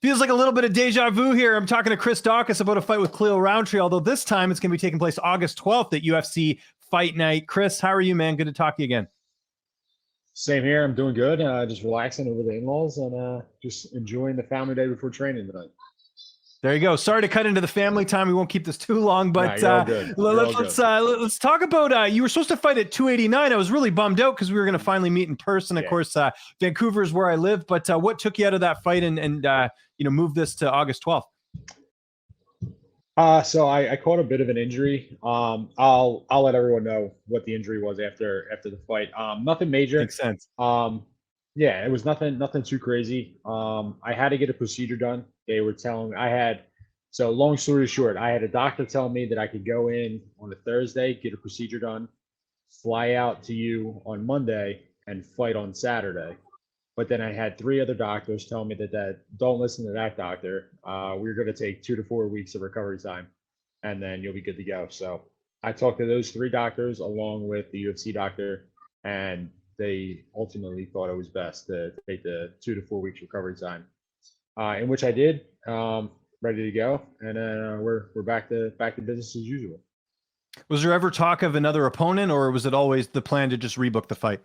Feels like a little bit of deja vu here. I'm talking to Chris Daukaus about a fight with Khalil Rountree, although this time it's going to be taking place August 12th at UFC Fight Night. Chris, how are you, man? Good to talk to you again. Same here. I'm doing good. Just relaxing over the in-laws and just enjoying the family day before training tonight. There you go. Sorry to cut into the family time. We won't keep this too long, but Nah, let's talk about. You were supposed to fight at 289. I was really bummed out because we were going to finally meet in person. Of course, Vancouver is where I live. But what took you out of that fight and move this to August 12th? So I caught a bit of an injury. I'll let everyone know what the injury was after the fight. Nothing major. Makes sense. Yeah, it was nothing too crazy. I had to get a procedure done. They were telling me so long story short, I had a doctor tell me that I could go in on a Thursday, get a procedure done, fly out to you on Monday and fight on Saturday. But then I had 3 other doctors tell me that don't listen to that doctor. We're going to take 2 to 4 weeks of recovery time and then you'll be good to go. So I talked to those 3 doctors along with the UFC doctor, and they ultimately thought it was best to take the 2 to 4 weeks recovery time, in which I did. Ready to go, and then we're back to business as usual. Was there ever talk of another opponent, or was it always the plan to just rebook the fight?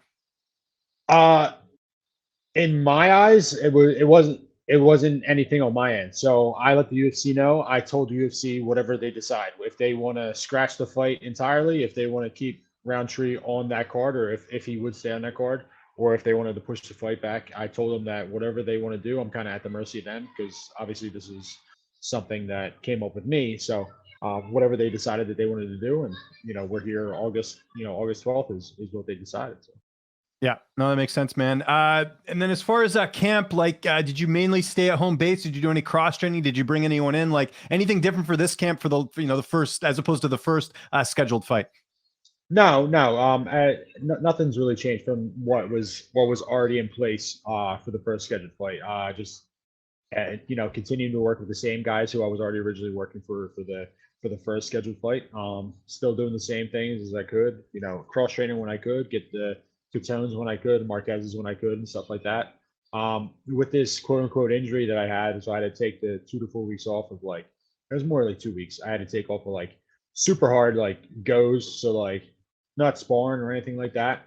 In my eyes, it wasn't anything on my end. So I let the UFC know. I told UFC whatever they decide. If they want to scratch the fight entirely, if they want to keep Rountree on that card, or if he would stay on that card, or if they wanted to push the fight back, I told them that whatever they want to do, I'm kind of at the mercy of them, because obviously this is something that came up with me. So whatever they decided that they wanted to do, and we're here August 12th is what they decided. So. Yeah, no, that makes sense, man. And then as far as camp, did you mainly stay at home base? Did you do any cross training? Did you bring anyone in? Like anything different for this camp for the first, as opposed to the first scheduled fight? No. Nothing's really changed from what was already in place for the first scheduled fight. Just continuing to work with the same guys who I was already originally working for the first scheduled fight. Still doing the same things as I could. Cross training when I could, get the Tones when I could, Marquez's when I could, and stuff like that. With this quote unquote injury that I had, so I had to take the 2 to 4 weeks off of it was more like 2 weeks. I had to take off of super hard goes, so not sparring or anything like that,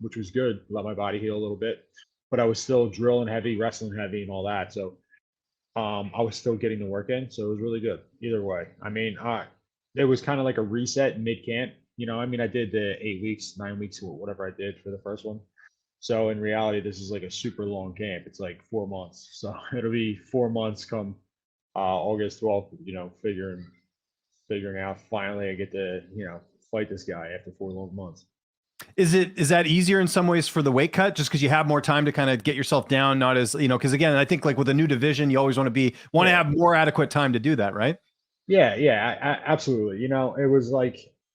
which was good. Let my body heal a little bit, but I was still drilling heavy, wrestling heavy, and all that. So I was still getting the work in, so it was really good either way. I mean, it was kind of like a reset mid camp. I did the 8 weeks, 9 weeks, whatever I did for the first one. So in reality, this is a super long camp. It's 4 months. So it'll be 4 months come August 12th, figuring out finally I get to, fight this guy after 4 long months. Is that easier in some ways for the weight cut, just because you have more time to kind of get yourself down, not as, because again, I think with a new division, you always want to have more adequate time to do that, right? Yeah, absolutely. It was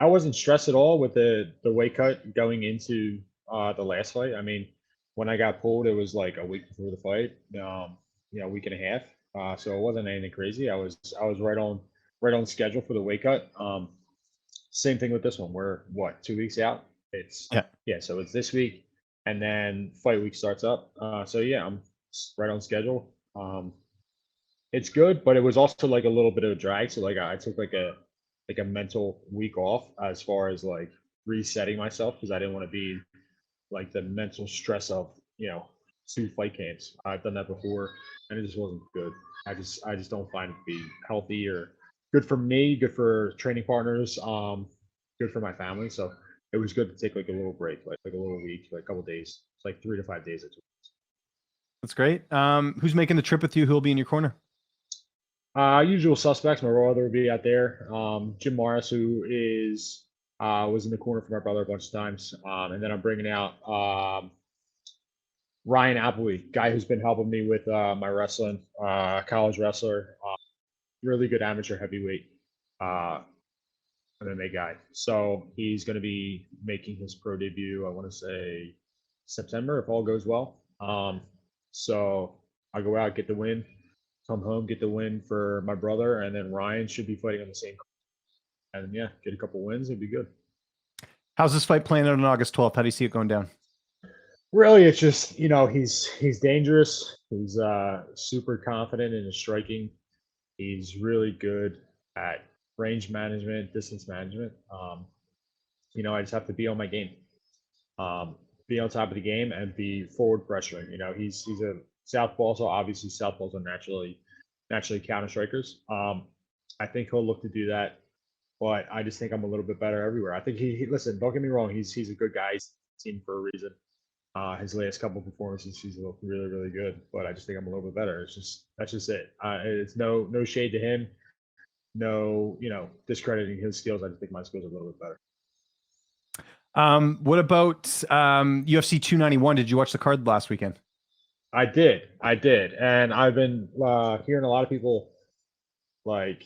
I wasn't stressed at all with the weight cut going into the last fight. I mean, when I got pulled, it was a week before the fight, a week and a half. So it wasn't anything crazy. I was right on schedule for the weight cut. Same thing with this one. We're 2 weeks out. So it's this week, and then fight week starts up. So yeah, I'm right on schedule. It's good, but it was also a little bit of a drag. So I took a mental week off as far as resetting myself, because I didn't want to be the mental stress of 2 fight camps. I've done that before, and it just wasn't good. I just don't find it to be healthy or good for me, good for training partners, good for my family. So it was good to take a little break, a little week, a couple days. It's 3 to 5 days. That's great. Who's making the trip with you? Who'll be in your corner? Usual suspects. My brother will be out there. Jim Morris, who was in the corner for my brother a bunch of times. And then I'm bringing out Ryan Appleby, guy who's been helping me with my wrestling, college wrestler, really good amateur heavyweight MMA guy. So he's going to be making his pro debut, I want to say September, if all goes well. So I'll go out, get the win, come home, get the win for my brother, and then Ryan should be fighting on the same card. And yeah, get a couple wins, it'd be good. How's this fight playing out on August 12th? How do you see it going down? Really, it's just, he's dangerous. He's super confident in his striking. He's really good at range management, distance management. I just have to be on my game, um, be on top of the game, and be forward pressuring. He's a southpaw, so obviously southpaws are naturally counter strikers. I think he'll look to do that, but I just think I'm a little bit better everywhere. I think he listen. Don't get me wrong. He's a good guy. He's seen for a reason. His latest couple performances, he's looked really, really good. But I just think I'm a little bit better. That's just it. It's no shade to him. No, discrediting his skills. I just think my skills are a little bit better. What about UFC 291? Did you watch the card last weekend? I did, and I've been hearing a lot of people like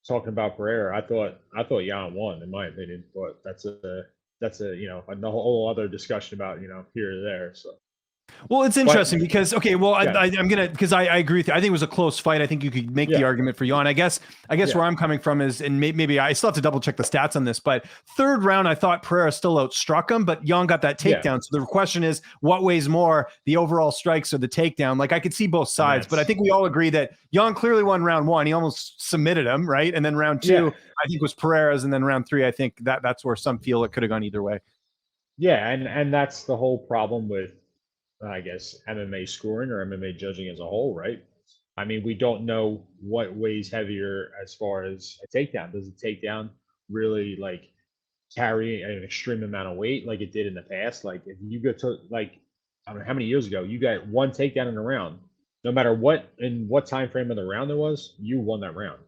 talking about Pereira. I thought Jan won, in my opinion, but that's a whole other discussion about here or there. So. Well, it's interesting because Yeah. I'm gonna because I agree with you. I think it was a close fight. I think you could make the Yeah. argument for Jan. I guess Yeah. where I'm coming from is, and maybe I still have to double check the stats on this, but third round I thought Pereira still outstruck him, but Jan got that Yeah. takedown. So the question is, what weighs more, the overall strikes or the takedown? Like I could see both sides, but I think we all agree that Jan clearly won round one. He almost submitted him, right? And then round two, Yeah. I think was Pereira's, and then round three, I think that's where some feel it could have gone either way. Yeah, and that's the whole problem with, I guess, MMA scoring or MMA judging as a whole, right? I mean, we don't know what weighs heavier as far as a takedown. Does a takedown really like carry an extreme amount of weight like it did in the past? Like if you go to like, I don't know how many years ago you got one takedown in a round, no matter what time frame of the round there was, you won that round.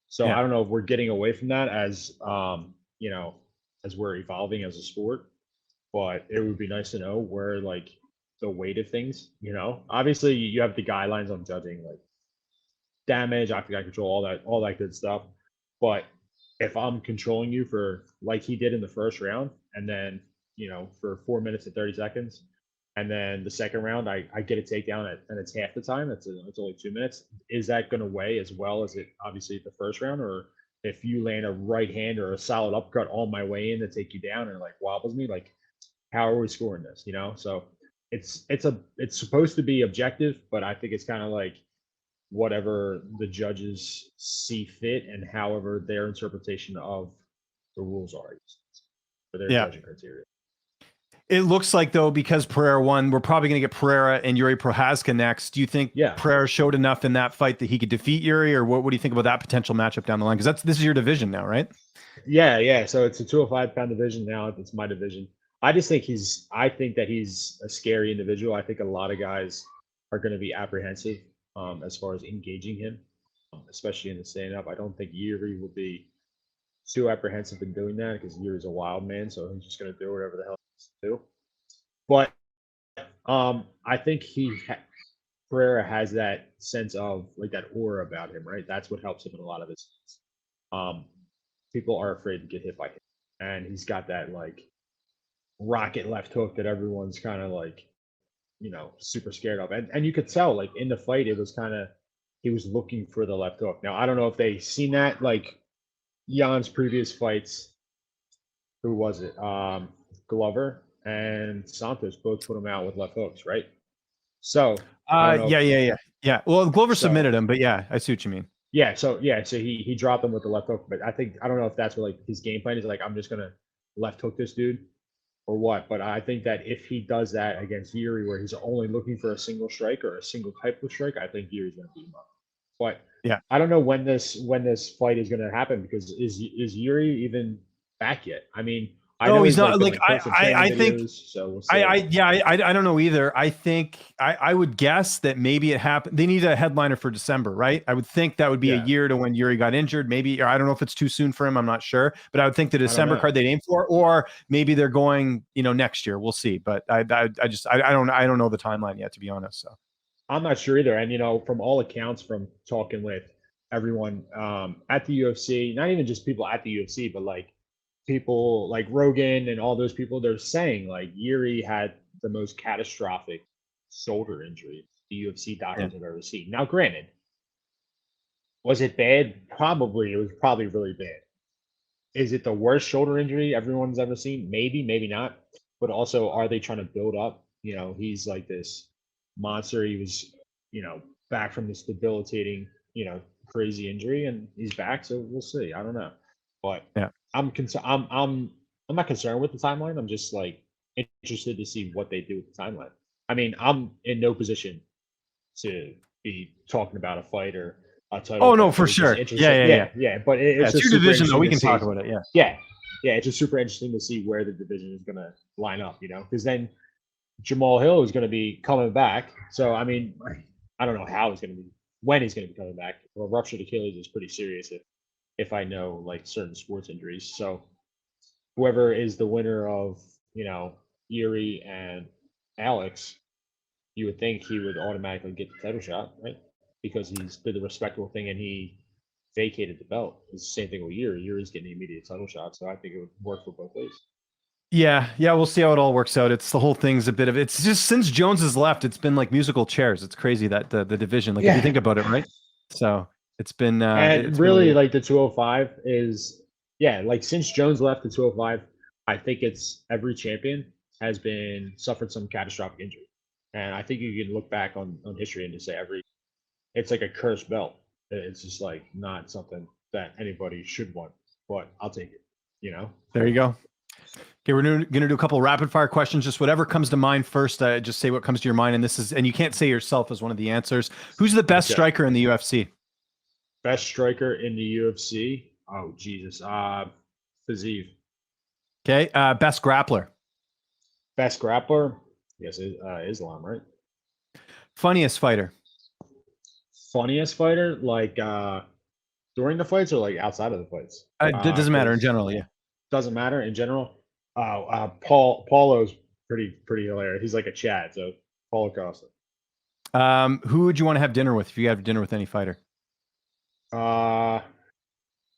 So Yeah. I don't know if we're getting away from that as we're evolving as a sport, but it would be nice to know where like the weight of things. Obviously you have the guidelines on judging like damage, octagon control, all that good stuff. But if I'm controlling you for like he did in the first round, and then for 4 minutes and 30 seconds, and then the second round I get a takedown and it's half the time. It's only 2 minutes. Is that going to weigh as well as it obviously the first round, or if you land a right hand or a solid uppercut on my way in to take you down and like wobbles me, like how are we scoring this? So it's supposed to be objective, but I think it's kind of like whatever the judges see fit and however their interpretation of the rules are for their judging criteria. It looks like, though, because Pereira won, we're probably going to get Pereira and Yuri Prochazka next. Do you think Pereira showed enough in that fight that he could defeat Yuri, or what do you think about that potential matchup down the line? Because this is your division now, right? Yeah. So it's a 205-pound division now. It's my division. I think that he's a scary individual. I think a lot of guys are going to be apprehensive as far as engaging him, especially in the stand-up. I don't think Yuri will be too apprehensive in doing that because Yuri's a wild man, so he's just going to do whatever the hell he wants to do. But I think Pereira has that sense of like that aura about him, right? That's what helps him in a lot of his fights. People are afraid to get hit by him, and he's got that like rocket left hook that everyone's kind of like super scared of, and you could tell like in the fight it was kind of he was looking for the left hook. Now I don't know if they seen that like Jan's previous fights. Who was it? Glover and Santos both put him out with left hooks, right? So yeah. Well, Glover submitted him, but yeah, I see what you mean. So he dropped him with the left hook, but I don't know if that's what like his game plan is. Like I'm just gonna left hook this dude or what. But I think that if he does that against Yuri, where he's only looking for a single strike or a single type of strike, I think Yuri's gonna beat him up. But I don't know when this fight is gonna happen because is Yuri even back yet? I mean, I know he's not. like I think. Videos, so we'll I don't know either. I think I would guess that maybe it happened. They need a headliner for December, right? I would think that would be a year to when Yuri got injured. Maybe, or I don't know if it's too soon for him. I'm not sure, but I would think the December card they'd aim for, or maybe they're going, next year. We'll see. But I don't know the timeline yet, to be honest. So I'm not sure either. And from all accounts, from talking with everyone at the UFC, not even just people at the UFC, but like people like Rogan and all those people, they're saying like Yuri had the most catastrophic shoulder injury the UFC doctors have ever seen. Now, granted, was it bad? Probably. It was probably really bad. Is it the worst shoulder injury everyone's ever seen? Maybe, maybe not. But also, are they trying to build up, he's like this monster. He was, back from this debilitating, crazy injury, and he's back. So we'll see. I don't know, but Yeah. I'm not concerned with the timeline. I'm just like interested to see what they do with the timeline. I mean, I'm in no position to be talking about a fight or a title Oh no, fight, but for it's just sure. interesting. Yeah. But Yeah, it's it's just your super division though. interesting We to can talk see. about it. Yeah. Yeah, it's just super interesting to see where the division is gonna line up. Because then Jamal Hill is gonna be coming back. So I mean, I don't know how he's gonna be when he's gonna be coming back. Well, ruptured Achilles is pretty serious if I know like certain sports injuries. So whoever is the winner of Yuri and Alex, you would think he would automatically get the title shot, right? Because he's did the respectable thing and he vacated the belt. It's the same thing with Yuri. Yuri's getting the immediate title shot, so I think it would work for both ways. Yeah, we'll see how it all works out. It's the whole thing's a bit of it's just since Jones has left, it's been like musical chairs. It's crazy that the division, like if you think about it, right? So it's been and been really weird. like the 205 is like since Jones left the 205, I think it's every champion has been suffered some catastrophic injury. And I think you can look back on history and just say it's like a cursed belt. It's just like not something that anybody should want, but I'll take it. There you go. Okay, we're gonna do a couple rapid fire questions. Just whatever comes to mind first. Just say what comes to your mind, and you can't say yourself as one of the answers. Who's the best Okay. striker in the UFC? Best striker in the UFC? Oh Jesus, Fazeev. Okay, best grappler. Best grappler? Yes, Islam, right? Funniest fighter. Funniest fighter, like during the fights or like outside of the fights? Doesn't matter in 'Cause general. Yeah. doesn't matter in general. Paulo's pretty hilarious. He's like a Chad, so Paulo Costa. Who would you want to have dinner with if you have dinner with any fighter?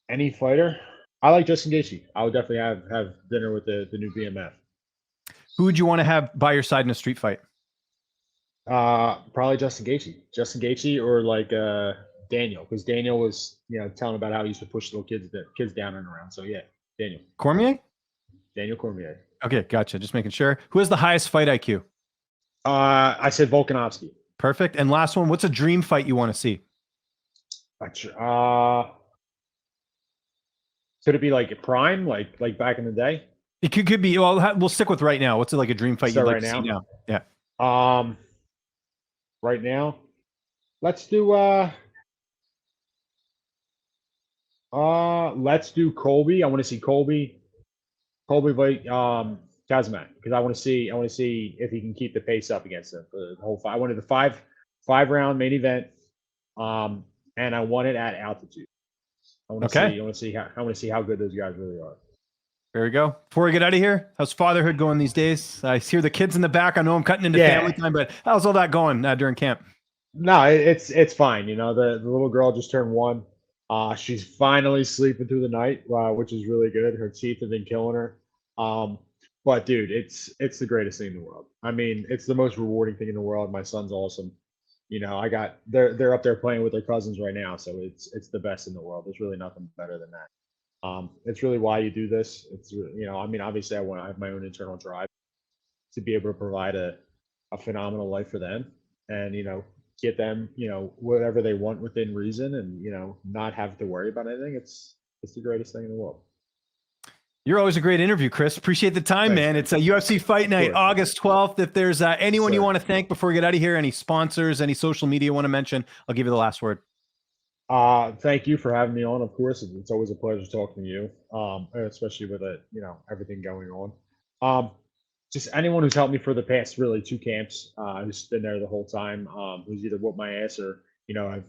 Any fighter? I like Justin Gaethje. I would definitely have dinner with the new BMF. Who would you want to have by your side in a street fight? Probably Justin Gaethje or like Daniel, because Daniel was telling about how he used to push little kids down and around. So yeah, Daniel Cormier? Cormier. Okay, gotcha. Just making sure. Who has the highest fight IQ? I said Volkanovski. Perfect. And last one, what's a dream fight you want to see? Could it be like a prime, like back in the day? It could be. Well, we'll stick with right now. What's like a dream fight you'd like right to see now? Yeah. Right now, let's do Colby. I want to see Colby fight Kazmat, because I want to see if he can keep the pace up against him for the whole fight. I wanted the five round main event, and I want it at altitude. I want to see how good those guys really are. There we go. Before we get out of here, how's fatherhood going these days? I hear the kids in the back. I know I'm cutting into family time, but how's all that going during camp? No, it's fine. The little girl just turned 1. She's finally sleeping through the night, which is really good. Her teeth have been killing her. But dude, it's the greatest thing in the world. I mean, it's the most rewarding thing in the world. My son's awesome. They're up there playing with their cousins right now, so it's the best in the world. There's really nothing better than that. It's really why you do this. It's I mean, obviously I have my own internal drive to be able to provide a phenomenal life for them, and get them whatever they want within reason, and not have to worry about anything. It's the greatest thing in the world. You're always a great interview, Chris. Appreciate the time, man. It's a UFC Fight Night, August 12th. If there's anyone you want to thank before we get out of here, any sponsors, any social media you want to mention, I'll give you the last word. Thank you for having me on. Of course, it's always a pleasure talking to you, especially with everything going on. Just anyone who's helped me for the past really 2 camps, who's been there the whole time, who's either whooped my ass or I've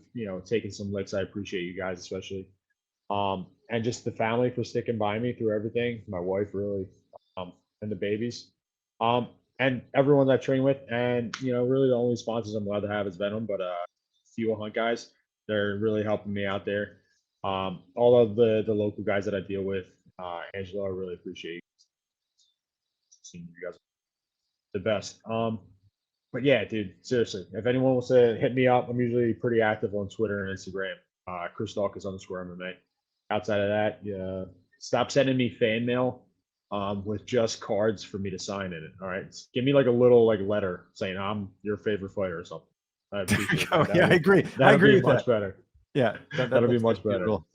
taken some licks. I appreciate you guys, especially, and just the family for sticking by me through everything. My wife, really, and the babies, and everyone that I train with, and really the only sponsors I'm allowed to have is Venom, but Fuel Hunt guys. They're really helping me out there. All of the local guys that I deal with, Angelo, I really appreciate you. Seeing you guys the best. But yeah, dude, seriously, if anyone wants to hit me up, I'm usually pretty active on Twitter and Instagram. Chris Daukaus _ MMA. Outside of that, stop sending me fan mail with just cards for me to sign in it. All right, give me like a little like letter saying I'm your favorite fighter or something. I appreciate that. Yeah, I agree. I That'll agree be with much that. better. Yeah, That'll be that's much better. cool.